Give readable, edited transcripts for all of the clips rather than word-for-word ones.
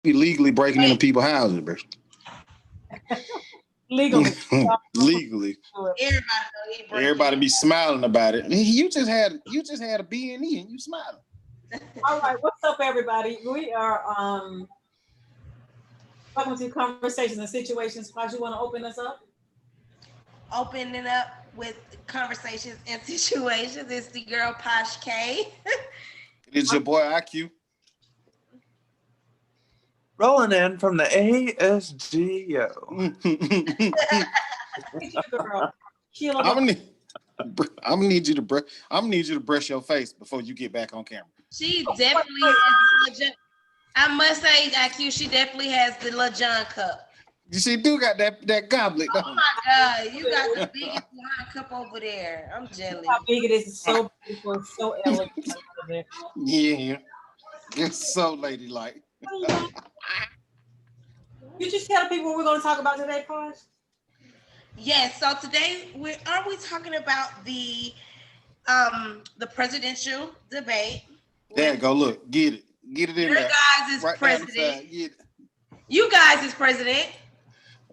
be legally breaking into people's houses, bro. Legally. Legally. Everybody be smiling about it. You just had a B&E and you smiling. All right, what's up, everybody? We are welcome to Conversations and Situations. Posh, you want to open us up? Opening up with Conversations and Situations. It's the girl Posh K. It's your boy IQ. Rolling in from the ASGO. I'm gonna need you to brush your face before you get back on camera. She definitely has the I must say, IQ, she definitely has the little John cup. She do got that goblet. Oh my God, you got the biggest wine cup over there. I'm jealous. How big it is. It's so beautiful, so elegant. Yeah, it's so ladylike. You just tell people what we're going to talk about today, Posh? Yes. So today, are we talking about the presidential debate? There, go look, get it in there. Your guys is right president. You guys is president.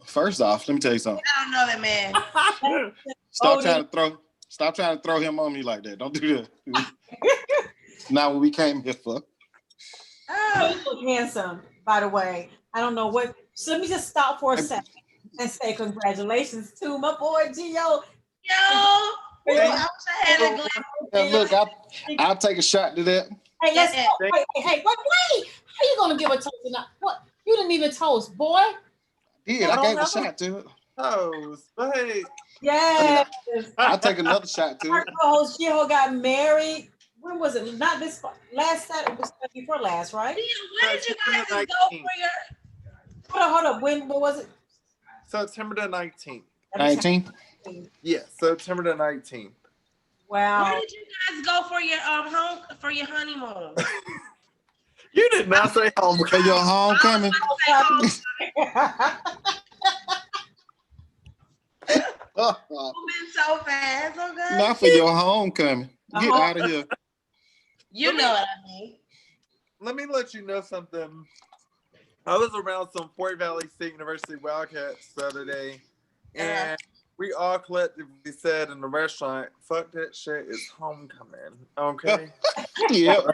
First off, let me tell you something. I don't know that man. Stop trying to throw him on me like that. Don't do that. Not what we came here for. Oh, you look handsome, by the way. I don't know what. So let me just stop for a second and say congratulations to my boy Gio. Yo, I wish I had a glass. Look, I'll take a shot to that. Hey, let's go. Wait. How you gonna give a toast tonight? What? You didn't even toast, boy. Yeah, I gave a shot to it. Toast, but hey. Yes. I'll take another shot to Our it. co-host Gio got married. When was it? Not this last Saturday. It was before last, right? When did you guys go for your? Hold up. When was it? September the 19th. 19th? Yes, September the 19th. Wow. Where did you guys go for your honeymoon? You did not say home. For your homecoming? Moving so fast, okay? Not for your homecoming. Get out of here. You know what I mean. Let me let you know something. I was around some Fort Valley State University Wildcats the other day, and we all collectively said in the restaurant, fuck that shit, it's homecoming. Okay? Yep.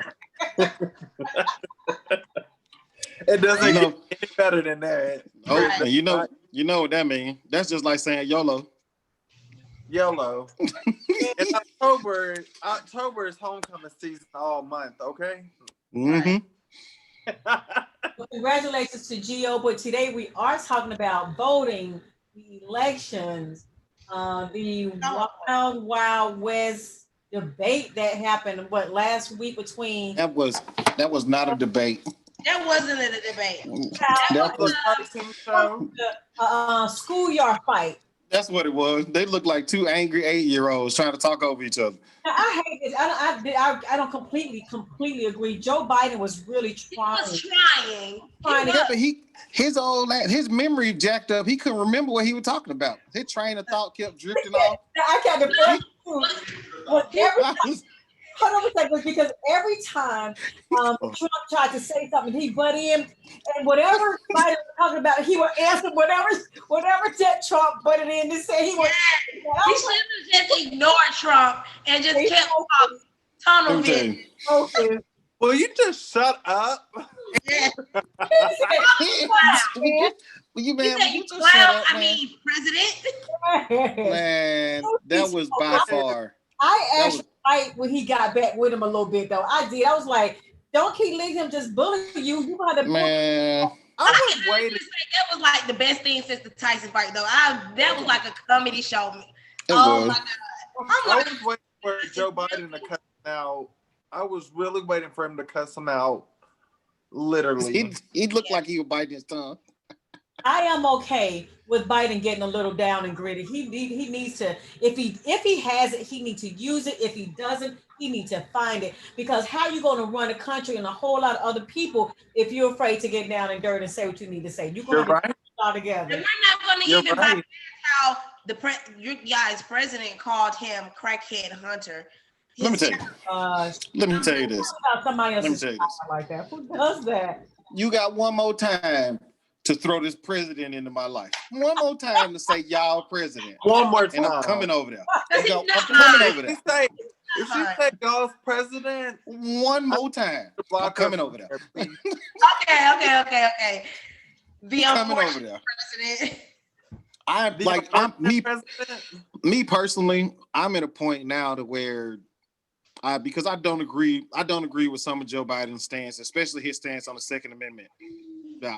It doesn't get any better than that. Oh, right. You know what that means. That's just like saying YOLO. YOLO. In October is homecoming season all month, okay? Mm-hmm. Well, congratulations to Gio, but today we are talking about voting, the elections, the Wild West debate that happened last week between. That was not a debate. That wasn't a debate. That was a schoolyard fight. That's what it was. They looked like two angry 8-year-olds trying to talk over each other. I hate this. I don't completely agree. Joe Biden was really trying. He was Yeah, but his memory jacked up. He couldn't remember what he was talking about. His train of thought kept drifting off. I got the hold on a second, because every time Trump tried to say something, he butt in, and whatever Biden was talking about, he would answer whatever Trump butted in to say. He would. He should have just ignored Trump and just kept tunnel vision. Okay. Will you just shut up? Yeah. President. Man, that was by far. I actually when he got back with him a little bit, though. I did. I was like, don't keep letting him just bully you. You got to man. I was waiting. That was like the best thing since the Tyson fight, though. That was like a comedy show. Oh my God. I was waiting for Joe Biden to cut him out. I was really waiting for him to cuss him out. Literally. He looked like he was biting his tongue. I am okay with Biden getting a little down and gritty. He needs to, if he has it, he needs to use it. If he doesn't, he needs to find it. Because how you going to run a country and a whole lot of other people if you're afraid to get down and dirt and say what you need to say? You're going to put it all together. And we're not going to even bypass how your guys' president called him crackhead Hunter. Let me tell you this. Somebody else like that. Who does that? you got one more time to throw this president into my life. One more time to say y'all president. One more time. And I'm coming over there. That's I'm not coming over If there. you say y'all's president, One more time. I'm coming over there. Okay. The Coming over there. president. Me personally, I'm at a point now to where because I don't agree with some of Joe Biden's stance, especially his stance on the Second Amendment.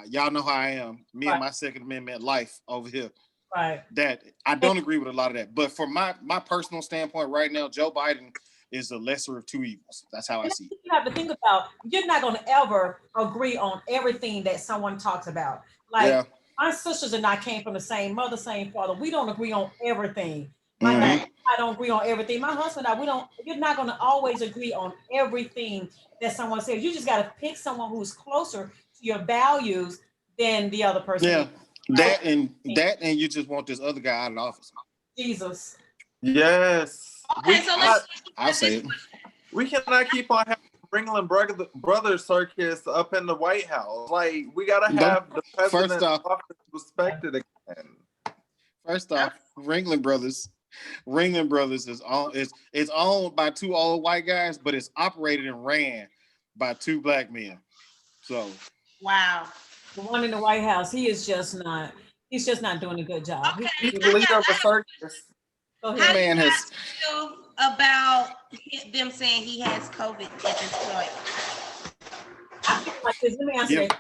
Y'all know how I am. Me and my Second Amendment life over here. Right. That I don't agree with a lot of that. But from my personal standpoint right now, Joe Biden is the lesser of two evils. That's how I see it. You have to think about, you're not going to ever agree on everything that someone talks about. Like my sisters and I came from the same mother, same father. We don't agree on everything. I don't agree on everything. My husband and I, you're not going to always agree on everything that someone says. You just got to pick someone who's closer to your values than the other person. Yeah. That and you just want this other guy out of office. Jesus. Yes. Okay, I'll say it. We cannot keep on having Ringling Brothers circus up in the White House. Like, we gotta have the president's office respected again. First off, Ringling Brothers is owned by two old white guys, but it's operated and ran by two black men. So wow. The one in the White House, he's just not doing a good job. Okay. He's the leader of the circus. How do you guys feel about them saying he has COVID at this point? Let me answer that.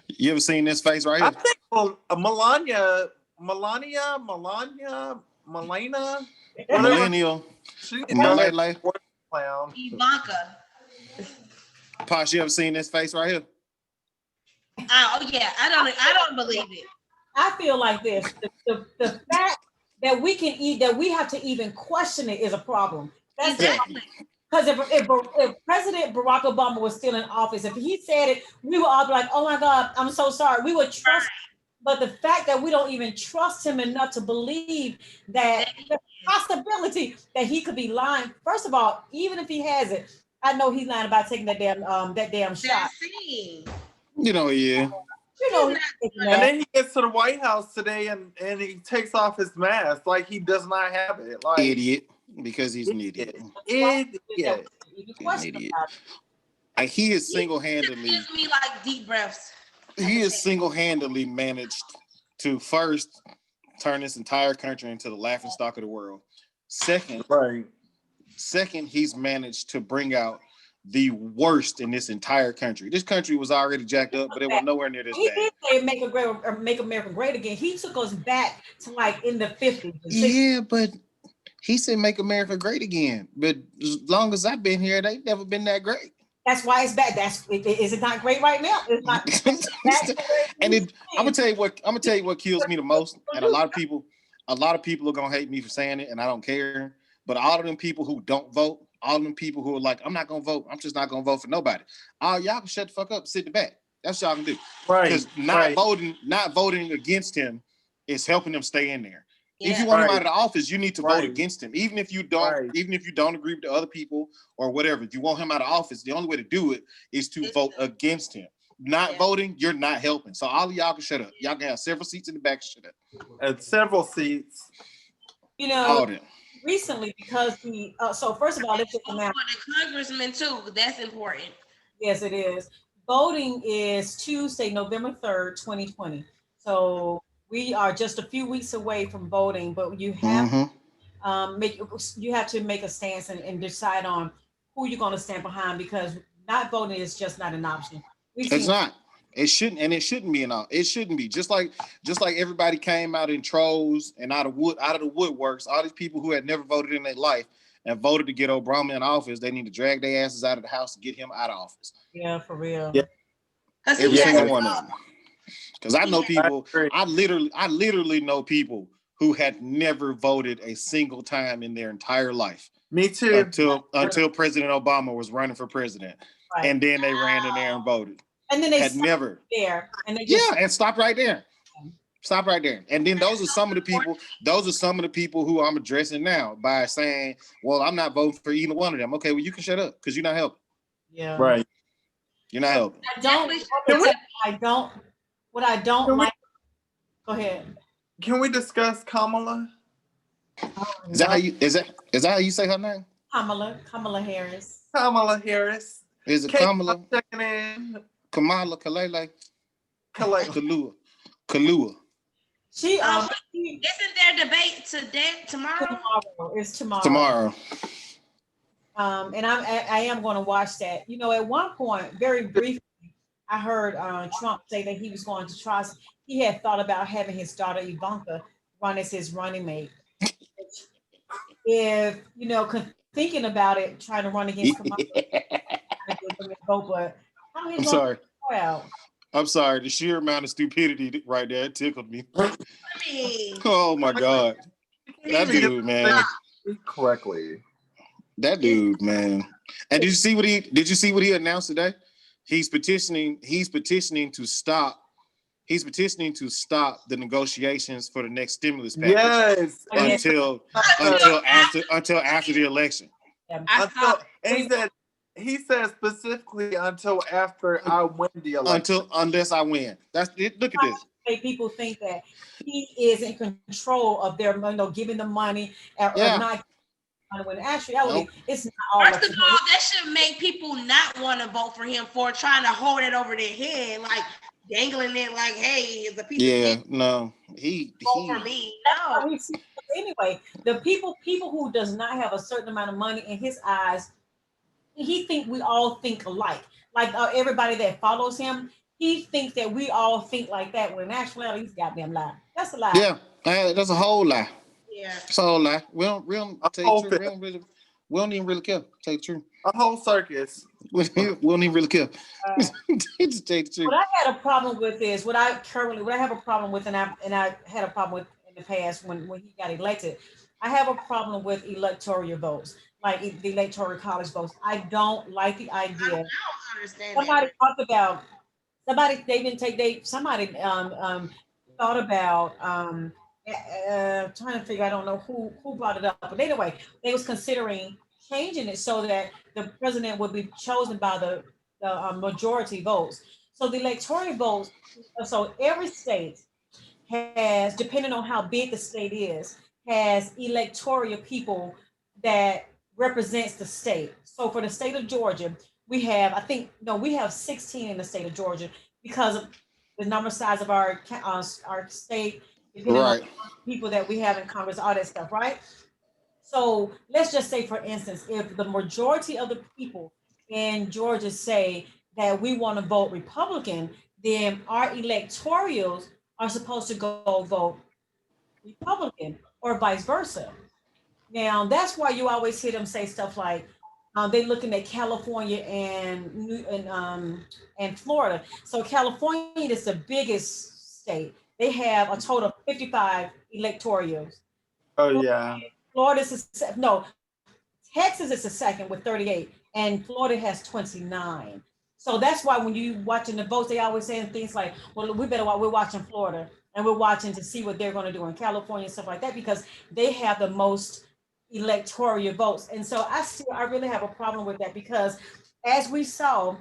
You ever seen this face right here? I think Melania, millennial. She's clown. Ivanka. Posh, you ever seen this face right here? Oh yeah, I don't believe it. I feel like this. The fact that we have to even question it is a problem. That's exactly. Because if President Barack Obama was still in office, if he said it, we would all be like, "Oh my God, I'm so sorry." We would trust. But the fact that we don't even trust him enough to believe that the possibility that he could be lying. First of all, even if he has it, I know he's lying about taking that damn shot. Yeah. And then he gets to the White House today and he takes off his mask like he does not have it. Like idiot, because he's an idiot. Idiot. Like he is single-handedly. It gives me like deep breaths. He has single-handedly managed to first turn this entire country into the laughingstock of the world. Second, he's managed to bring out the worst in this entire country. This country was already jacked up, but it was nowhere near this bad. He did say make America great again. He took us back to like in the 50s. Yeah, but he said make America great again. But as long as I've been here, they've never been that great. That's why it's bad. Is it not great right now? It's not. I'm gonna tell you what kills me the most. And a lot of people are gonna hate me for saying it, and I don't care. But all of them people who don't vote, all of them people who are like, I'm not gonna vote. I'm just not gonna vote for nobody. Y'all can shut the fuck up, sit in the back. That's what y'all can do. Right. Because not voting against him is helping them stay in there. Yeah. If you want him out of the office, you need to vote against him. Even if you don't agree with the other people or whatever. If you want him out of office, the only way to do it is to vote against him. Not voting, you're not helping. So all of y'all can shut up. Y'all can have several seats in the back, shut up. And several seats. Recently, because so first of all, let's just for the congressman too. That's important. Yes, it is. Voting is Tuesday, November 3rd, 2020. So we are just a few weeks away from voting, but you have you have to make a stance and decide on who you're going to stand behind, because not voting is just not an option. It's not. It shouldn't, and it shouldn't be it shouldn't be. Just like everybody came out in trolls and out of the woodworks, all these people who had never voted in their life and voted to get Obama in office, they need to drag their asses out of the house to get him out of office. Yeah, for real. Yeah. Every single one of them. Because I know people, I literally know people who had never voted a single time in their entire life. Me too. Until President Obama was running for president. Right. And then they ran in there and voted. And then they had never there. And they and stopped right there. Stop right there. And then those are some of the people who I'm addressing now by saying, well, I'm not voting for either one of them. Okay, well, you can shut up because you're not helping. Yeah. Right. You're not helping. I don't. What I don't Can we- like. Go ahead. Can we discuss Kamala? Is that how you is that how you say her name? Kamala Harris. Kamala Harris. Is it Kate, Kamala? I'm checking in. Kamala Kalele? Kalei. Kalua. She Isn't there debate today, tomorrow? tomorrow. It's tomorrow. Tomorrow. And I am going to watch that. You know, at one point, very briefly, I heard Trump say that he was going to try. He had thought about having his daughter Ivanka run as his running mate. If you know, thinking about it, trying to run against Kamala, but how I'm sorry. Well, I'm sorry. The sheer amount of stupidity right there it tickled me. I mean, Oh my God. That dude, man. Speak correctly. That dude, man. And did you see what he announced today? He's petitioning to stop the negotiations for the next stimulus package. Yes. Until after the election. He said specifically until after I win the election. Unless I win. That's it. Look at this. People think that he is in control of their, giving the money or not. When actually, it's not all. First of all, that should make people not want to vote for him for trying to hold it over their head, like dangling it, like, "Hey, the people." Yeah, no, vote for me. No. Anyway, the people who does not have a certain amount of money in his eyes, he think we all think alike. Like everybody that follows him, he thinks that we all think like that. When in actuality, he's goddamn lie. That's a lie. Yeah, that's a whole lie. Yeah. It's a whole lie. We don't tell you the truth. We don't even really care. Tell you the truth. A whole circus. We don't even really care. Just tell you the truth. What I had a problem with is what I have a problem with, and I had a problem with in the past when he got elected. I have a problem with electoral votes, like the electoral college votes. I don't like the idea. I don't understand. Somebody talked about somebody thought about trying to figure. I don't know who brought it up, but anyway, they was considering changing it so that the president would be chosen by the majority votes. So the electoral votes. So every state has, depending on how big the state is, has electoral people that represents the state. So for the state of Georgia, we have 16 in the state of Georgia because of the number size of our state, depending on people that we have in Congress, all that stuff, right? So let's just say, for instance, if the majority of the people in Georgia say that we want to vote Republican, then our electorals are supposed to go vote Republican or vice versa. Now, that's why you always hear them say stuff like they're looking at California and Florida. So California is the biggest state. They have a total of 55 electorals. Oh yeah. Texas is the second with 38, and Florida has 29. So that's why when you watching the votes, they always saying things like, "Well, we're watching Florida, and we're watching to see what they're going to do in California and stuff like that because they have the most electoral votes." And so I really have a problem with that because, as we saw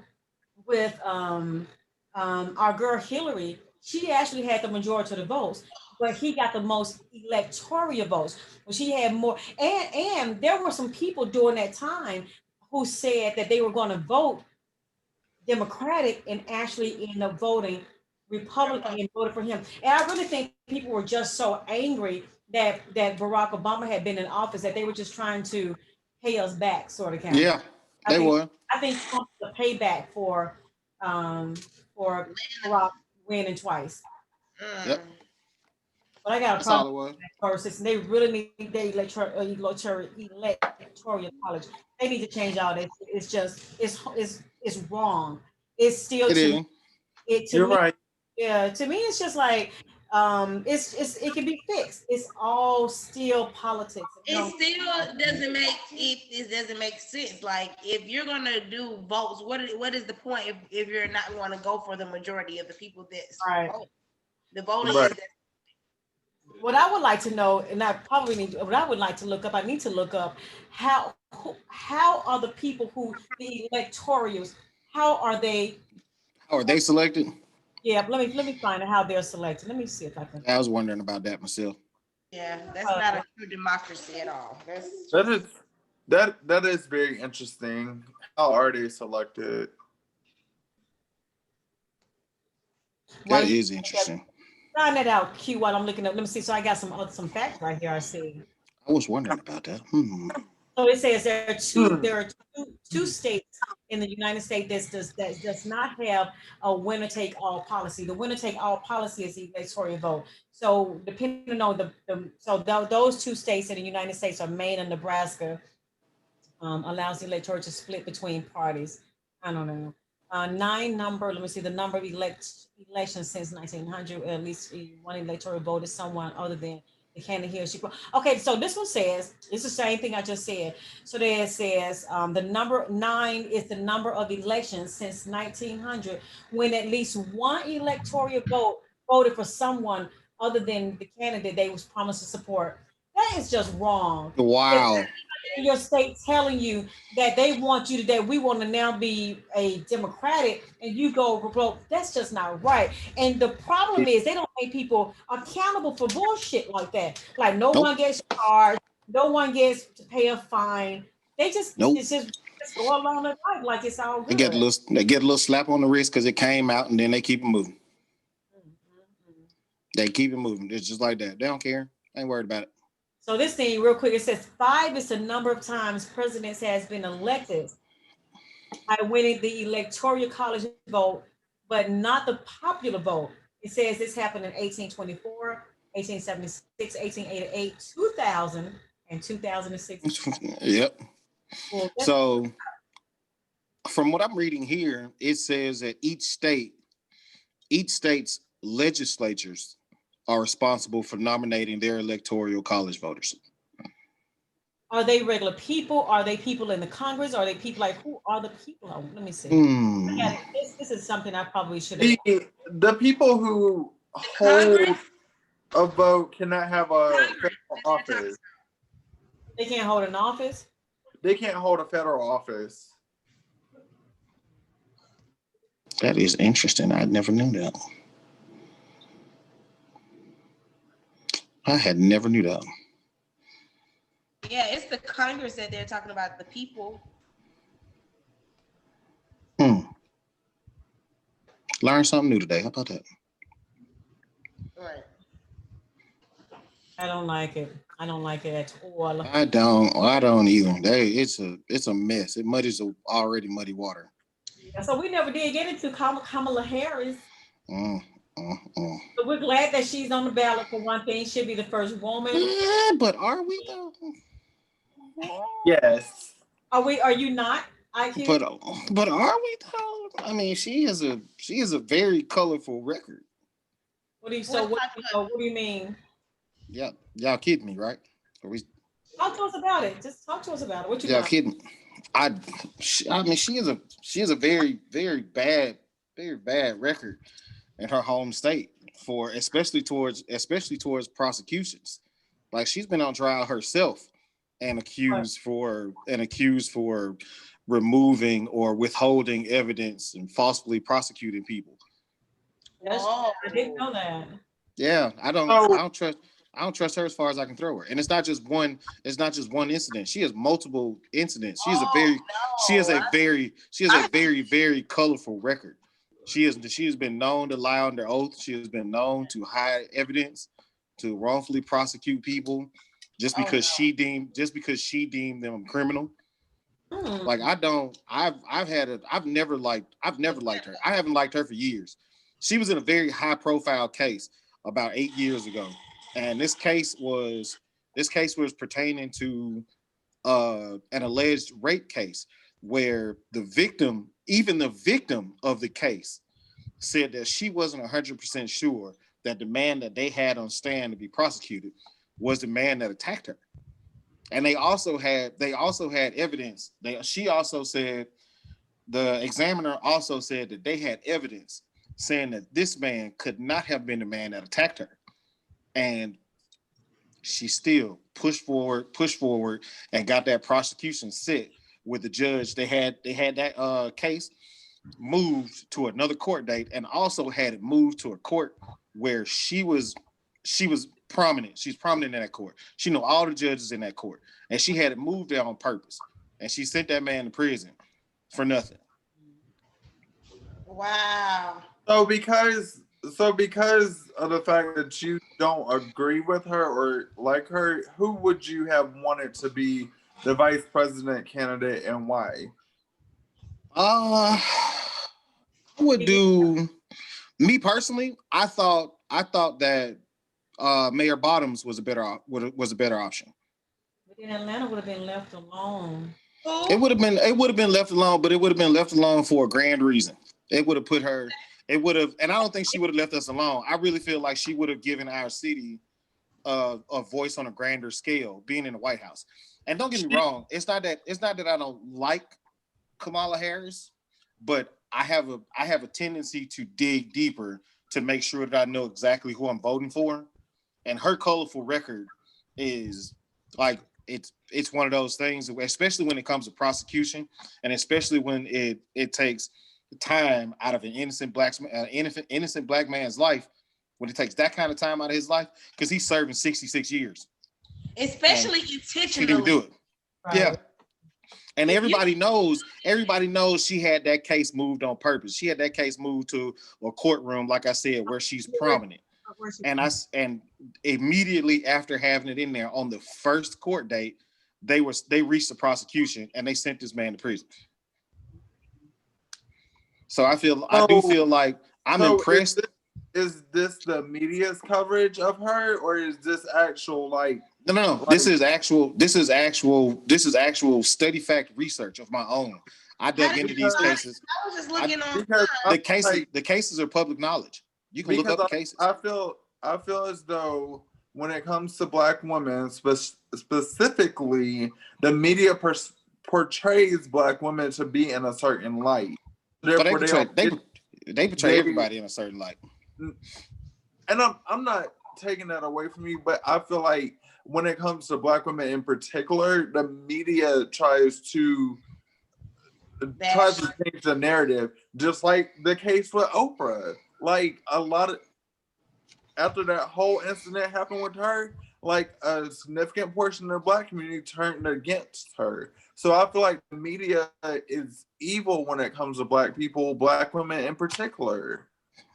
with our girl Hillary, she actually had the majority of the votes, but he got the most electoral votes. Well, she had more, and there were some people during that time who said that they were going to vote Democratic and actually end up voting Republican and voted for him. And I really think people were just so angry that Barack Obama had been in office that they were just trying to pay us back, sort of. Yeah, they were. I think Trump's the payback for Barack winning twice. Yep. But I got a That's all it problem was. with system. They really need their electoral college. They need to change all this. It's just it's wrong. It's still You're right. Yeah, to me it's just like it can be fixed. It's all still politics. It still doesn't make sense. Like if you're gonna do votes, what is the point if you're not going to go for the majority of the people that's vote? The voting is what I would like to know, and I probably need what I would like to look up. I need to look up how are the people who the electorals, how are they selected? Yeah, let me find out how they're selected. Let me see if I can. I was wondering about that myself. Yeah, that's not a true democracy at all. That is very interesting. How are they selected? That is interesting. Find that out, Q, while I'm looking up. Let me see. So I got some facts right here. I see. I was wondering about that. So it says there are two states in the United States that does not have a winner take all policy. The winner take all policy is the electoral vote. So depending on those two states in the United States are Maine and Nebraska. Allows the electorate to split between parties. I don't know. Let me see, the number of elections since 1900, at least one electoral vote is someone other than the candidate he or she. Okay, so this one says, it's the same thing I just said. So there it says the number 9 is the number of elections since 1900 when at least one electoral vote voted for someone other than the candidate they was promised to support. That is just wrong. Wow. In your state telling you that they want you to, that we want to now be a Democratic, and you go vote. That's just not right. And the problem is they don't make people accountable for bullshit like that. Like no one gets charged, no one gets to pay a fine. They just it's just go along the life like it's all good. They get a little slap on the wrist because it came out, and then they keep it moving. They keep it moving. It's just like that. They don't care. Ain't worried about it. So this thing, real quick, it says 5 is the number of times presidents has been elected by winning the electoral college vote, but not the popular vote. It says this happened in 1824, 1876, 1888, 2000, and 2006. Yep. So from what I'm reading here, it says that each state's legislatures are responsible for nominating their electoral college voters. Are they regular people? Are they people in the Congress? Are they people like, who are the people? Oh, let me see. This is something I probably should have. The people who hold a vote cannot have a federal office. They can't hold an office? They can't hold a federal office. That is interesting. I never knew that. I had never knew that. Yeah, it's the Congress that they're talking about, the people. Learn something new today. How about that? Right. I don't like it. I don't like it at all. I don't either. It's a mess. It muddies already muddy water. So we never did get into Kamala Harris. So we're glad that she's on the ballot for one thing. She'll be the first woman. Yeah, but are we though? Yes. Are you not? But are we though? I mean, she has a very colorful record. What do you mean? Yeah, y'all kidding me, right? Talk to us about it. Just talk to us about it. What you y'all got? kidding? I mean, she is a very, very bad record in her home state for especially towards prosecutions. Like she's been on trial herself and accused for removing or withholding evidence and falsely prosecuting people. I didn't know that. Yeah, I don't trust her as far as I can throw her. And it's not just one incident. She has multiple incidents. She has a very, very colorful record. She has been known to lie under oath. She has been known to hide evidence, to wrongfully prosecute people just because she deemed them criminal. Like I've never liked her. I haven't liked her for years. She was in a very high profile case about 8 years ago. And this case was pertaining to an alleged rape case where the victim of the case said that she wasn't 100% sure that the man that they had on stand to be prosecuted was the man that attacked her. And they also had evidence. The examiner also said that they had evidence saying that this man could not have been the man that attacked her. And she still pushed forward and got that prosecution set with the judge. They had that case. moved to another court date and also had it moved to a court where she was prominent. She's prominent in that court. She knew all the judges in that court, and she had it moved there on purpose. And she sent that man to prison for nothing. Wow. So because of the fact that you don't agree with her or like her, who would you have wanted to be the vice president candidate and why? I would do, me personally, I thought that Mayor Bottoms was a better option. But then Atlanta would have been left alone. It would have been left alone, but it would have been left alone for a grand reason. It would have put her, and I don't think she would have left us alone. I really feel like she would have given our city a voice on a grander scale, being in the White House. And don't get me wrong, it's not that I don't like Kamala Harris, but I have a tendency to dig deeper to make sure that I know exactly who I'm voting for. And her colorful record is like, it's one of those things, especially when it comes to prosecution, and especially when it takes time out of an innocent black man's life, when it takes that kind of time out of his life, because he's serving 66 years. Especially intentionally. She didn't do it. Right. Yeah. And everybody knows she had that case moved on purpose. She had that case moved to a courtroom, like I said, where she's prominent. And immediately after having it in there on the first court date, they reached the prosecution and they sent this man to prison. So I do feel like I'm impressed. Is this the media's coverage of her, or is this actual like? No. Like, this is actual study fact research of my own. I dug into these cases. I was just looking on the cases are public knowledge. You can look up the cases. I feel as though when it comes to Black women, specifically, the media portrays Black women to be in a certain light. But they portray everybody in a certain light. And I'm not taking that away from you, but I feel like when it comes to Black women in particular, the media tries to change the narrative, just like the case with Oprah. Like a lot of, after that whole incident happened with her, like a significant portion of the Black community turned against her. So I feel like the media is evil when it comes to Black people, Black women in particular.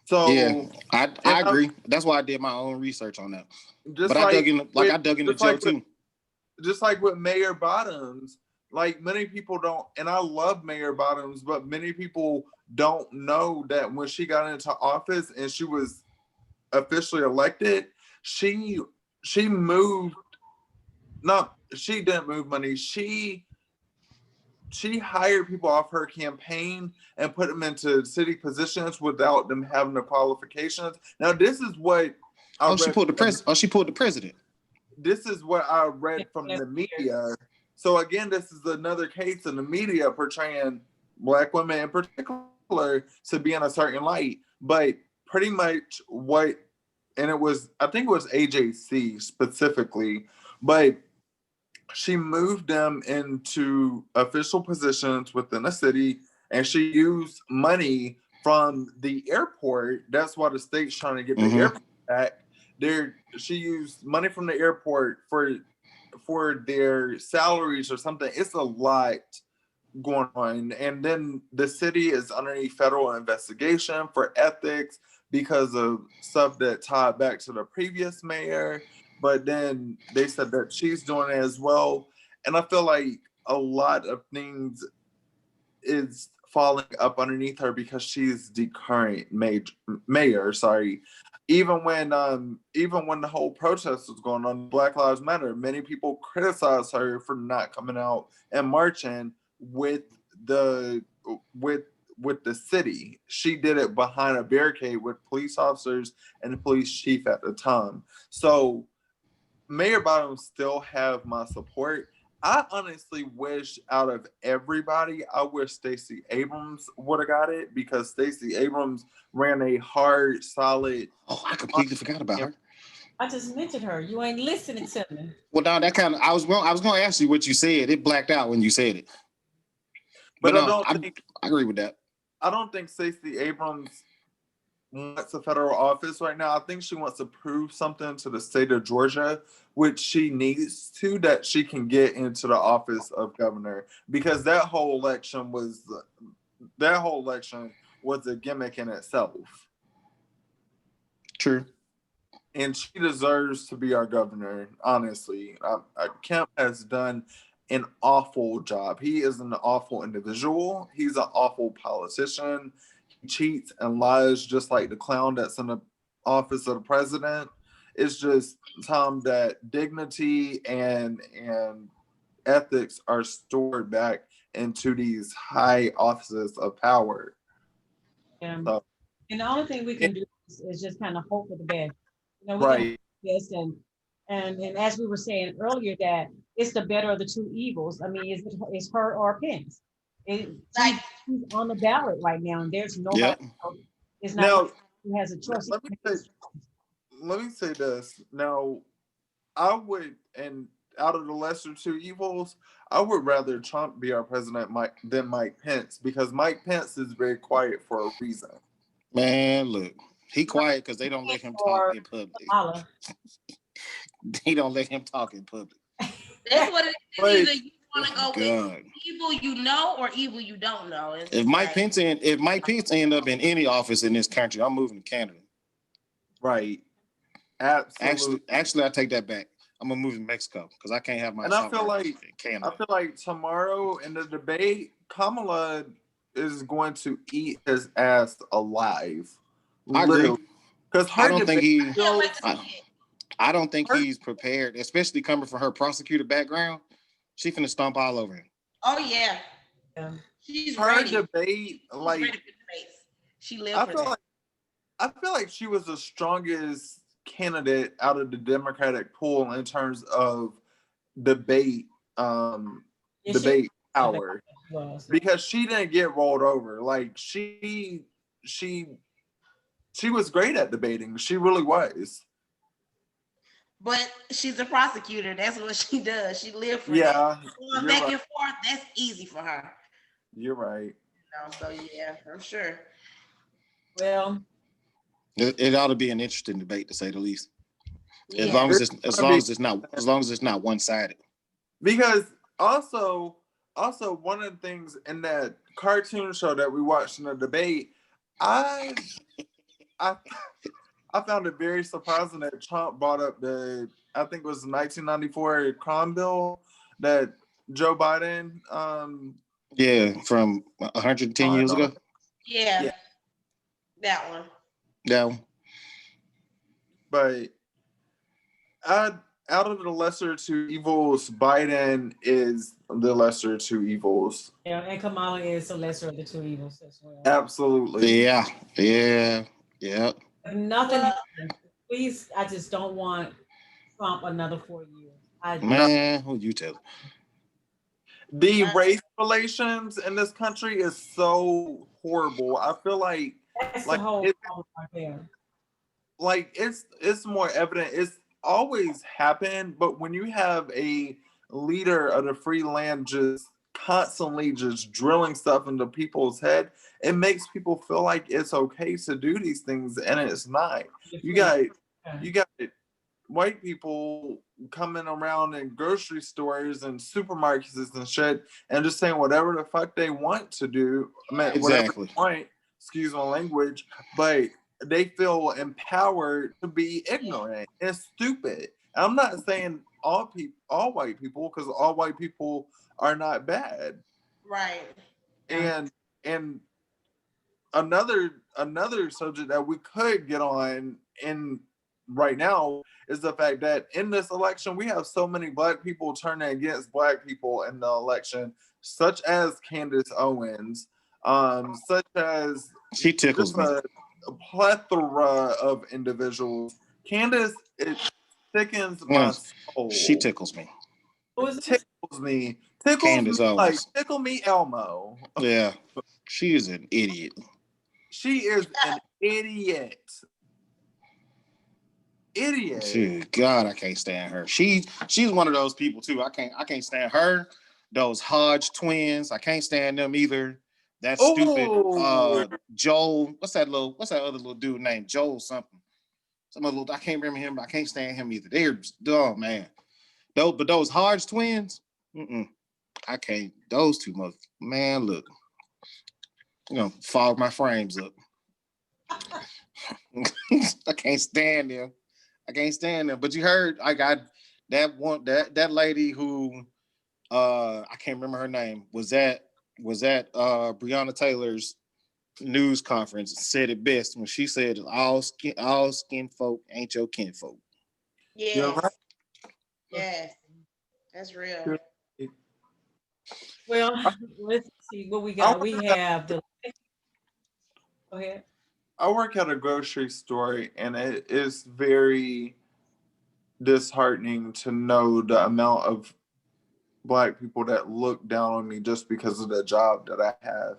So yeah, I agree. That's why I did my own research on that. But I dug into Joe too. Just like with Mayor Bottoms, like many people don't, and I love Mayor Bottoms, but many people don't know that when she got into office and she was officially elected, she didn't move money. She hired people off her campaign and put them into city positions without them having the qualifications. Now, this is what she pulled the president. This is what I read from the media. So again, this is another case in the media portraying Black women in particular to be in a certain light. But pretty much I think it was AJC specifically, but she moved them into official positions within a city, and she used money from the airport. That's why the state's trying to get the airport back. She used money from the airport for their salaries or something. It's a lot going on. And then the city is underneath federal investigation for ethics because of stuff that tied back to the previous mayor. But then they said that she's doing it as well. And I feel like a lot of things is falling up underneath her because she's the current mayor. Even when the whole protest was going on, Black Lives Matter, many people criticized her for not coming out and marching with the city. She did it behind a barricade with police officers and the police chief at the time. So Mayor Bottoms still have my support. I honestly wish out of everybody, I wish Stacey Abrams would have got it, because Stacey Abrams ran a hard, solid. Oh, I completely forgot about her. I just mentioned her. You ain't listening to me. Well, now that kind of, I was going to ask you what you said. It blacked out when you said it. But no, I agree with that. I don't think Stacey Abrams wants a federal office right now. I think she wants to prove something to the state of Georgia, which she needs to, that she can get into the office of governor, because that whole election was a gimmick in itself. True. And she deserves to be our governor, honestly. Kemp has done an awful job. He is an awful individual. He's an awful politician. He cheats and lies just like the clown that's in the office of the president. It's just time that dignity and ethics are stored back into these high offices of power. And the only thing we can do is just kind of hope for the best. We right. Yes, and as we were saying earlier, that it's the better of the two evils. I mean, it's her or Pence. She's on the ballot right now, and there's nobody else. It's not who has a choice. Let me say this. Now, I would, and out of the lesser two evils, I would rather Trump be our president than Mike Pence, because Mike Pence is very quiet for a reason. Man, look. He quiet because they don't let him talk in public. They don't let him talk in public. That's what it is. Either you want to go with evil you know or evil you don't know. If Mike Pence end up in any office in this country, I'm moving to Canada. Right. Absolutely. Actually, I take that back. I'm gonna move to Mexico because I can't have my. And I feel like tomorrow in the debate, Kamala is going to eat his ass alive. I agree. Because I don't think he's prepared, especially coming from her prosecutor background. She finna stomp all over him. Oh yeah. She's her ready. Debate, like ready for debates. She lived for that. I feel like she was the strongest candidate out of the Democratic pool in terms of debate power, because she didn't get rolled over. Like she was great at debating. She really was. But she's a prosecutor. That's what she does. She lived for that. Going back and forth, that's easy for her. You're right. So yeah, I'm sure. Well, it ought to be an interesting debate, to say the least. Yeah. As long as it's not one-sided. Because also one of the things in that cartoon show that we watched in the debate, I found it very surprising that Trump brought up I think it was the 1994 crime bill that Joe Biden. From 110 years ago. Yeah, that one. That one. But out of the lesser two evils, Biden is the lesser two evils. Yeah, and Kamala is the lesser of the two evils as well. Absolutely. Yeah. Nothing. Please, I just don't want Trump another 4 years. Man, who you tell? The race relations in this country is so horrible. I feel like that's the whole problem right there. Like it's more evident. It's always happened, but when you have a leader of the free land just constantly just drilling stuff into people's head, it makes people feel like it's okay to do these things, and it's not. You got white people coming around in grocery stores and supermarkets and shit and just saying whatever the fuck they want to do. Whatever they want, excuse my language, but they feel empowered to be ignorant and stupid. And I'm not saying all white people, because all white people are not bad. Right. And another subject that we could get on in right now is the fact that in this election we have so many black people turning against black people in the election, such as Candace Owens, such as she tickles me. A plethora of individuals. Candace, it thickens my soul. She tickles me. Tickles me Candace Owens. Like tickle me Elmo. Yeah, she is an idiot. She is an idiot. God, I can't stand her. She's one of those people too. I can't stand her. Those Hodge twins, I can't stand them either. that stupid Joel. What's that other little dude named Joel something? Some other little, I can't remember him. I can't stand him either. They're man. Those Hodge twins. I can't. Those two much. Man, look. Fog my frames up. I can't stand them. But you heard I got that lady who I can't remember her name was at Breonna Taylor's news conference, said it best when she said all skin folk ain't your kinfolk. Yes. Yes. That's real. Well, let's see what we got. We have the go ahead. I work at a grocery store, and it is very disheartening to know the amount of Black people that look down on me just because of the job that I have.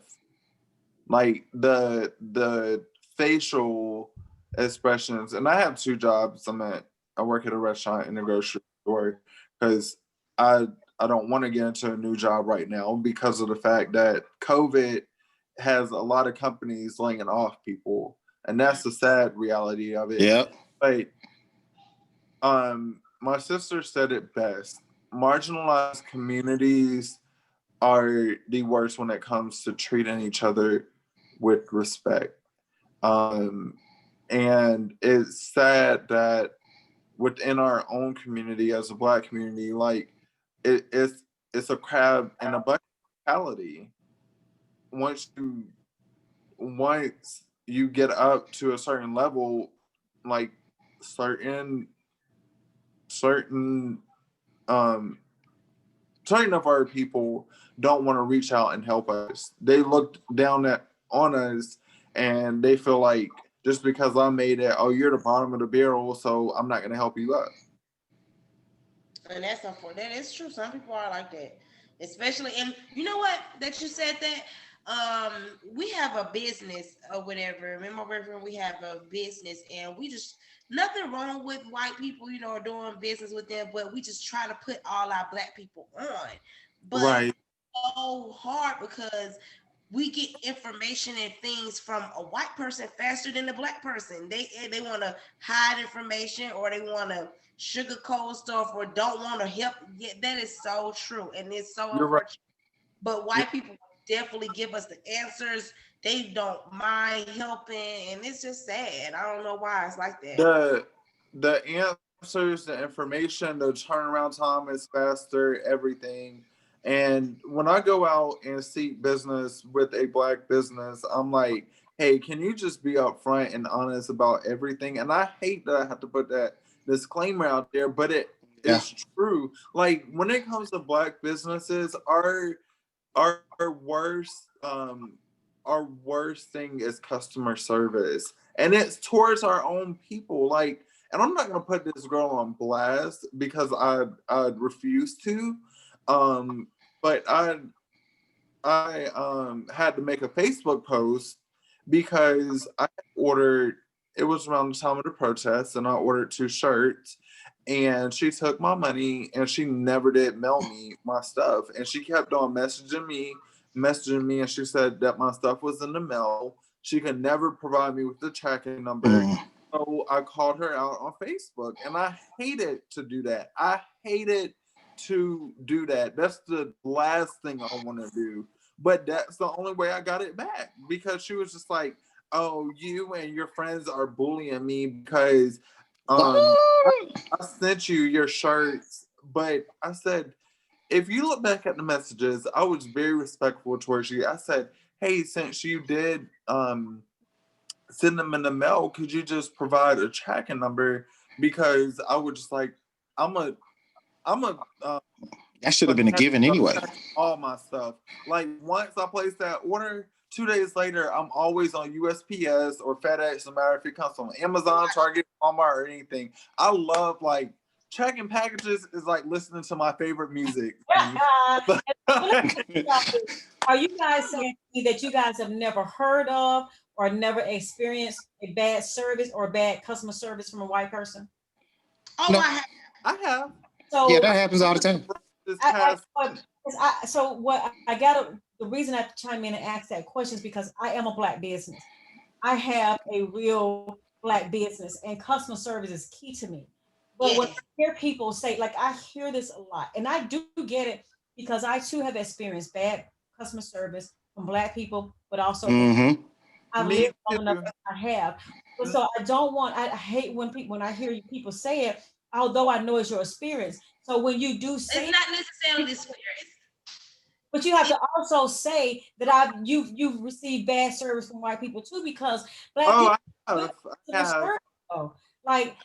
Like the facial expressions, and I have two jobs. I work at a restaurant and a grocery store because I don't want to get into a new job right now because of the fact that COVID has a lot of companies laying off people, and that's the sad reality of it. Yeah. But my sister said it best. Marginalized communities are the worst when it comes to treating each other with respect. And it's sad that within our own community as a Black community, like it's a crab in a bucket mentality. Once you get up to a certain level, like certain of our people don't want to reach out and help us. They look down on us, and they feel like just because I made it, oh, you're the bottom of the barrel, so I'm not going to help you up. And that's unfortunate. That is true. Some people are like that, especially. And you know what? That you said that. We have a business or whatever. Me and my boyfriend, we have a business, and we just nothing wrong with white people, doing business with them, but we just try to put all our Black people on. But right. It's so hard because we get information and things from a white person faster than the Black person. They want to hide information, or they want to sugarcoat stuff, or don't want to help. Yeah, that is so true, and it's so unfortunate. Right. But white people definitely give us the answers. They don't mind helping, and it's just sad. I don't know why it's like that. The answers, the information, the turnaround time is faster, everything. And when I go out and seek business with a Black business, I'm like, hey, can you just be upfront and honest about everything? And I hate that I have to put that disclaimer out there, but it's true. Like when it comes to Black businesses, our worst thing is customer service, and it's towards our own people. Like, and I'm not gonna put this girl on blast because I refuse to, but I had to make a Facebook post because I ordered. It was around the time of the protests, and I ordered 2 shirts. And she took my money, and she never did mail me my stuff. And she kept on messaging me, and she said that my stuff was in the mail. She could never provide me with the tracking number. So I called her out on Facebook, and I hated to do that. That's the last thing I want to do. But that's the only way I got it back, because she was just like, oh, you and your friends are bullying me because I sent you your shirts. But I said, if you look back at the messages, I was very respectful towards you. I said, hey, since you did send them in the mail, could you just provide a tracking number? Because I would just like, that should have been a given anyway. All my stuff. Like once I place that order, 2 days later, I'm always on USPS or FedEx, no matter if it comes from Amazon, Target, Walmart, or anything. I love like checking packages is like listening to my favorite music. Are you guys saying that you guys have never heard of or never experienced a bad service or bad customer service from a white person? Oh, no. I have. So yeah, that happens all the time. So what I gotta the reason I chime in and ask that question is because I am a Black business. I have a real Black business, and customer service is key to me. But when I Yes. hear people say, like, I hear this a lot, and I do get it because I too have experienced bad customer service from Black people, but also from, Mm-hmm. I've Me lived long enough too. that I have. But so I don't want, I hate when people, when I hear you people say it, although I know it's your experience. So when you do It's say, not necessarily the spirit. but you have to also say that you've received bad service from white people too, because Black Oh, people I good have. I customer have. service. Though. Like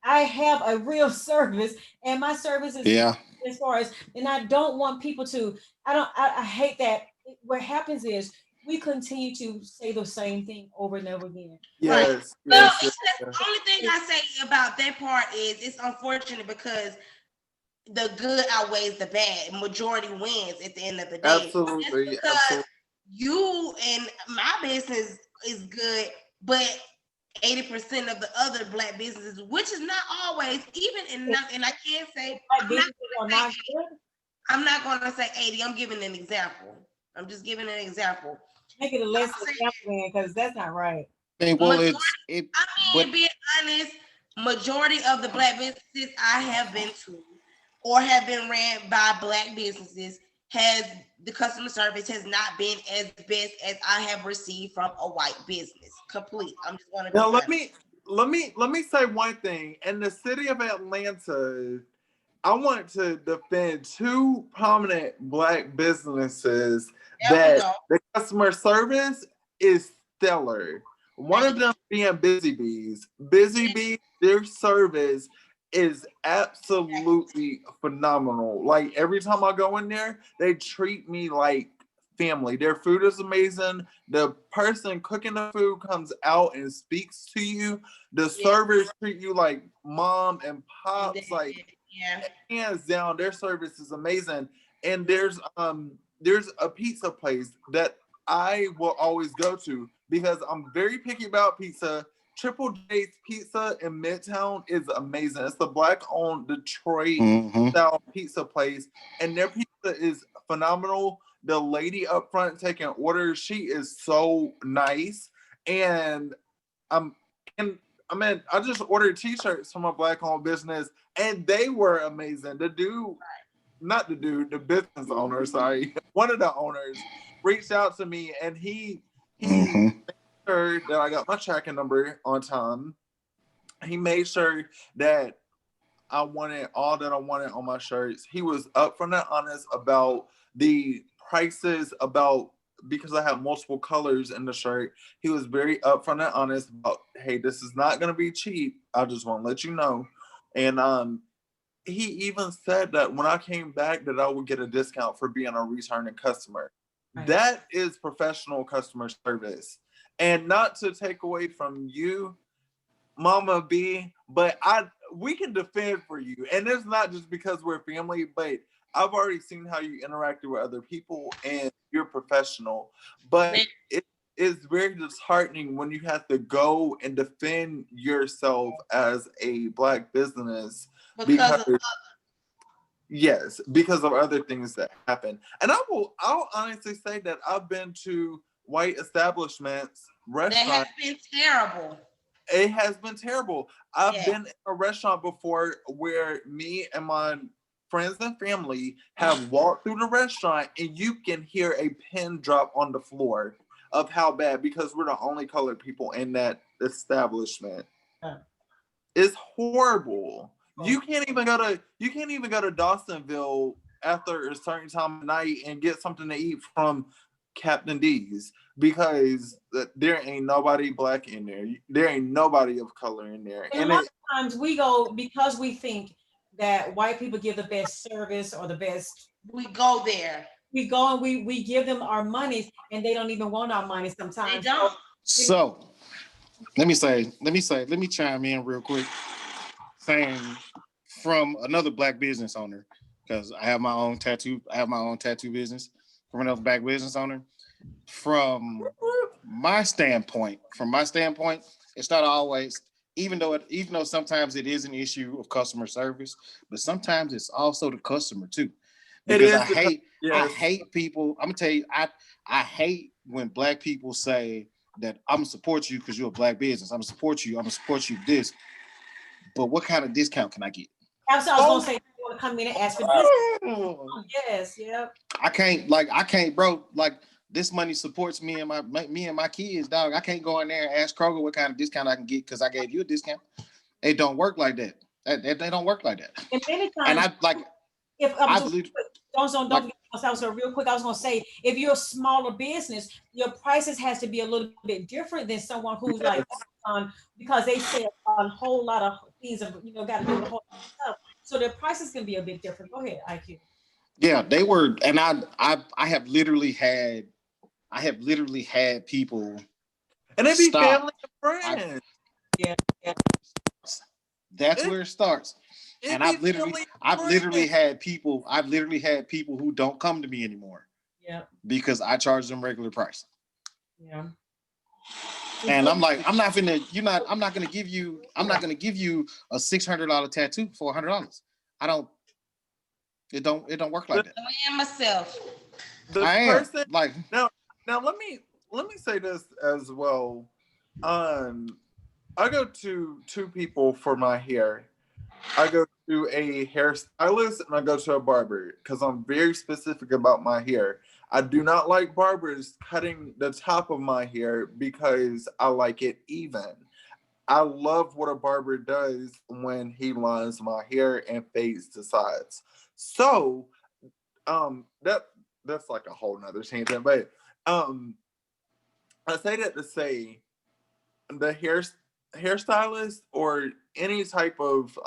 I have a real service, and my service is Yeah. as far as, and I don't want people to. I hate that. What happens is we continue to say the same thing over and over again. Like, Yes, Well, yes, yes, the yes. only thing I say about that part is it's unfortunate because the good outweighs the bad. Majority wins at the end of the day. Just Absolutely, because absolutely. you and my business is good, but 80% of the other Black businesses, which is not always, even in not, and I can't say Black I'm not businesses are gonna not say good. I'm not gonna say 80. I'm giving an example. I'm just giving an example. Make it a I'm less saying example, because that's not right. Well, majority, it, I but mean, being honest, majority of the Black businesses I have been to or have been ran by Black businesses has the customer service has not been as best as I have received from a white business. Complete. I'm just gonna be Now honest. let me say one thing. In the city of Atlanta, I want to defend two prominent Black businesses There we that go. the customer service is stellar. One Thank of you. them being Busy Bees. Busy Bees, their service is absolutely phenomenal. Like every time I go in there, they treat me like family. Their food is amazing. The person cooking the food comes out and speaks to you. The Yeah. servers treat you like mom and And pops. Like yeah. hands down, their service is amazing. And there's a pizza place that I will always go to because I'm very picky about pizza. Triple J's Pizza in Midtown is amazing. It's the Black-owned Detroit mm-hmm. style pizza place, and their pizza is phenomenal. The lady up front taking orders, she is so nice, and I'm and I mean, I just ordered T-shirts from a Black-owned business, and they were amazing. The dude, not the dude, the business owner, sorry, one of the owners reached out to me, and he Mm-hmm. made sure that I got my tracking number on time. He made sure that I wanted all that I wanted on my shirts. He was upfront and honest about the prices, about because I have multiple colors in the shirt. He was very upfront and honest about, hey, this is not gonna be cheap. I just want to let you know. And he even said that when I came back that I would get a discount for being a returning customer. Right. That is professional customer service. And not to take away from you, Mama B, but we can defend for you. And it's not just because we're family, but I've already seen how you interacted with other people and you're professional. But it is very disheartening when you have to go and defend yourself as a Black business because yes, because of other things that happen. And I'll honestly say that I've been to white establishments, that has restaurants. been terrible. It has been terrible. I've Yeah. been in a restaurant before where me and my friends and family have walked through the restaurant and you can hear a pin drop on the floor of how bad, because we're the only colored people in that establishment. Yeah. It's horrible. Oh. You can't even go to Dawsonville after a certain time of night and get something to eat from Captain D's because there ain't nobody Black in there. There ain't nobody of color in there. And a lot of times we go because we think that white people give the best service or the best. We go there. We go and we give them our money, and they don't even want our money sometimes. They don't. So let me chime in real quick, saying from another Black business owner, because I have my own tattoo business from another Black business owner. From my standpoint, it's not always, even though sometimes it is an issue of customer service, but sometimes it's also the customer too. Because I hate people. I'm gonna tell you, I hate when black people say that I'm gonna support you because you're a black business. I'm gonna support you. I'm gonna support you this. But what kind of discount can I get? That's what I was gonna say. You want to come in and ask for discount? Yes, yep. I can't, bro. Like this money supports me and my kids, dog. I can't go in there and ask Kroger what kind of discount I can get because I gave you a discount. It don't work like that. They don't work like that. And many times, and I like. If I believe. Don't forget. I was real quick. I was gonna say, if you're a smaller business, your prices has to be a little bit different than someone who's like because they sell a whole lot of things. Got to do a whole lot of stuff. So their prices can be a bit different. Go ahead, IQ. Yeah, they were, and I have literally had people, and they be family and friends. Yeah. That's where it starts. And I've literally had people who don't come to me anymore. Yeah. Because I charge them regular price. Yeah. And I'm like, I'm not gonna give you a $600 tattoo for $100. It don't work like that. I am myself. Now let me say this as well. I go to two people for my hair. I go to a hairstylist and I go to a barber because I'm very specific about my hair. I do not like barbers cutting the top of my hair because I like it even. I love what a barber does when he lines my hair and fades the sides. So, that's like a whole nother tangent, but I say that to say the hairstylist or any type of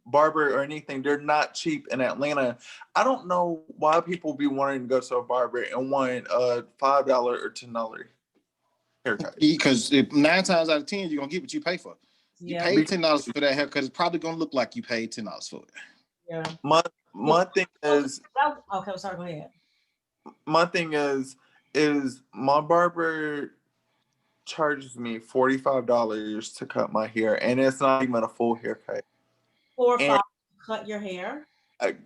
barber or anything, they're not cheap in Atlanta. I don't know why people be wanting to go to a barber and want a $5 or $10 haircut. Because 9 times out of 10, you're gonna get what you pay for. You pay $10 for that haircut, it's probably gonna look like you paid $10 for it. Yeah. My thing is okay, sorry, go ahead. My thing is my barber charges me $45 to cut my hair, and it's not even a full haircut. $4 or $5 to cut your hair?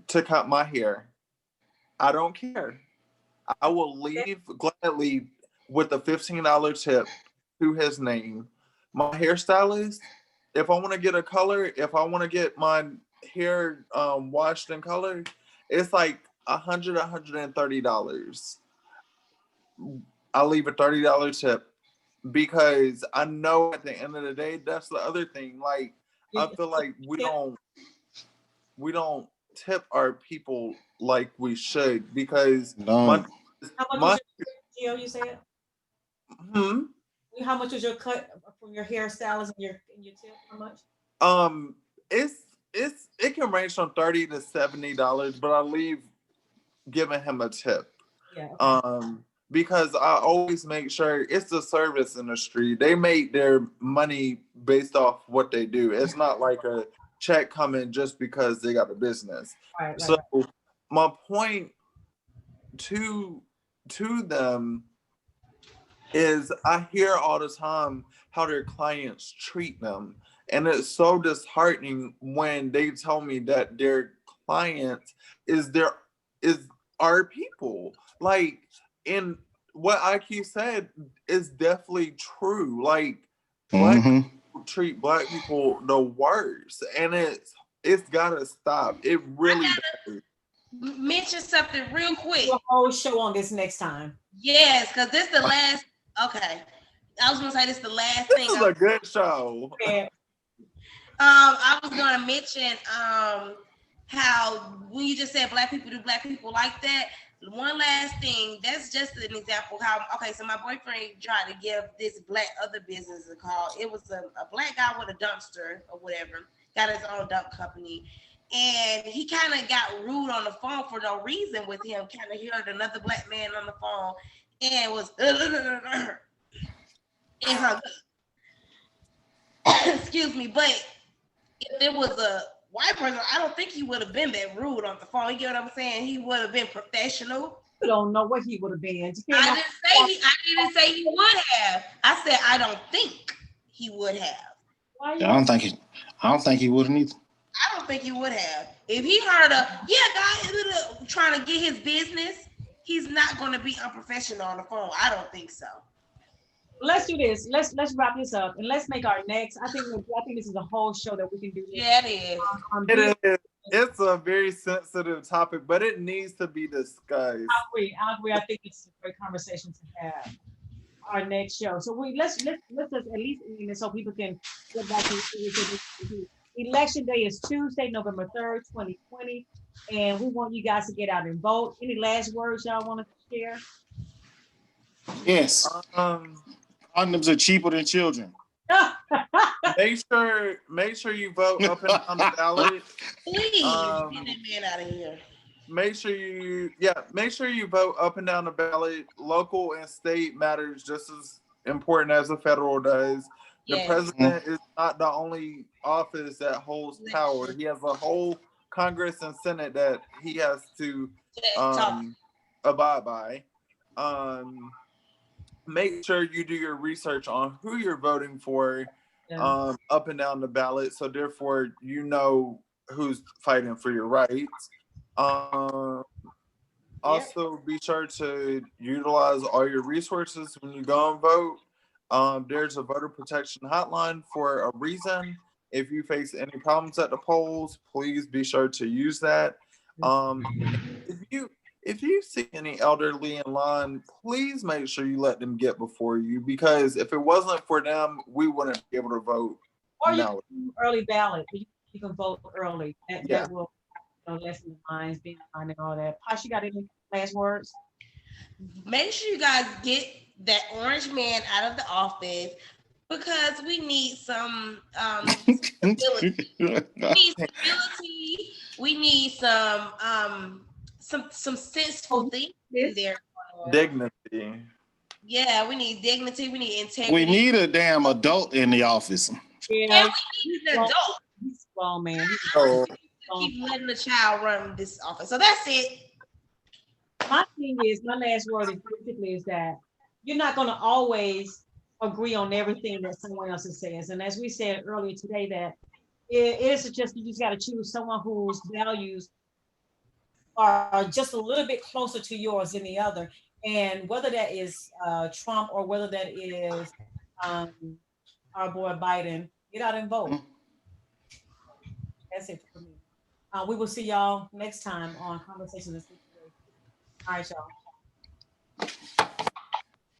To cut my hair. I don't care. I will leave gladly with a $15 tip to his name. My hairstylist, if I want to get a color, if I want to get my hair washed and colored, it's like $100, $130. I'll leave a $30 tip. Because I know at the end of the day, that's the other thing. Like, I feel like we don't tip our people like we should because no. How much you say it? How much was your cut from your hairstylist and your tip? How much? It can range from $30 to $70, but I leave giving him a tip. Yeah. Okay. Because I always make sure it's the service industry. They make their money based off what they do. It's not like a check coming just because they got a business. Right. So my point to them is I hear all the time how their clients treat them. And it's so disheartening when they tell me that their clients is our people. Like, and what IQ said is definitely true. Like, black people treat black people the worst, and it's gotta stop. It really does. Mention something real quick. Do a whole show on this next time. Yes, because this is the last. Okay, I was gonna say this is the last thing. This is a good show. Yeah. I was gonna mention how when you just said black people do black people like that. One last thing, that's just an example how, okay, so my boyfriend tried to give this other business a call. It was a black guy with a dumpster or whatever, got his own dump company. And he kind of got rude on the phone for no reason with him, kind of heard another black man on the phone and was, and hung up. Excuse me, but if it was a white person, I don't think he would have been that rude on the phone. You get what I'm saying? He would have been professional. You don't know what he would have been. I didn't say he would have. I said I don't think he would have. I don't think he would have either. I don't think he would have. If he heard guy trying to get his business, he's not going to be unprofessional on the phone. I don't think so. Let's do this. Let's wrap this up and let's make our next. I think this is a whole show that we can do. Yeah, it is. It is. It's a very sensitive topic, but it needs to be discussed. I agree. I think it's a great conversation to have. Our next show. So let's at least end it so people can get back to Election Day is Tuesday, November 3rd, 2020. And we want you guys to get out and vote. Any last words y'all want to share? Yes. Condoms are cheaper than children. Make sure you vote up and down the ballot. Please get that man out of here. Make sure you vote up and down the ballot. Local and state matters just as important as the federal does. The president is not the only office that holds power. He has a whole Congress and Senate that he has to abide by. Make sure you do your research on who you're voting for up and down the ballot. So therefore, you know who's fighting for your rights. Also, be sure to utilize all your resources when you go and vote. There's a voter protection hotline for a reason. If you face any problems at the polls, please be sure to use that. If you see any elderly in line, please make sure you let them get before you, because if it wasn't for them, we wouldn't be able to vote. Or you can do early ballot. You can vote early. That will lessen the lines, being behind and all that. Posh, you got any last words? Make sure you guys get that orange man out of the office, because we need some stability. We need some sensible things in there. Dignity. Yeah, we need dignity. We need integrity. We need a damn adult in the office. Yeah, we need an adult. He's strong, man. Keep letting the child run this office. So that's it. My last word is basically that you're not going to always agree on everything that someone else says. And as we said earlier today, that it is just, you just got to choose someone whose values are just a little bit closer to yours than the other. And whether that is Trump or whether that is our boy Biden, get out and vote. That's it for me. We will see y'all next time on Conversations. All right, y'all.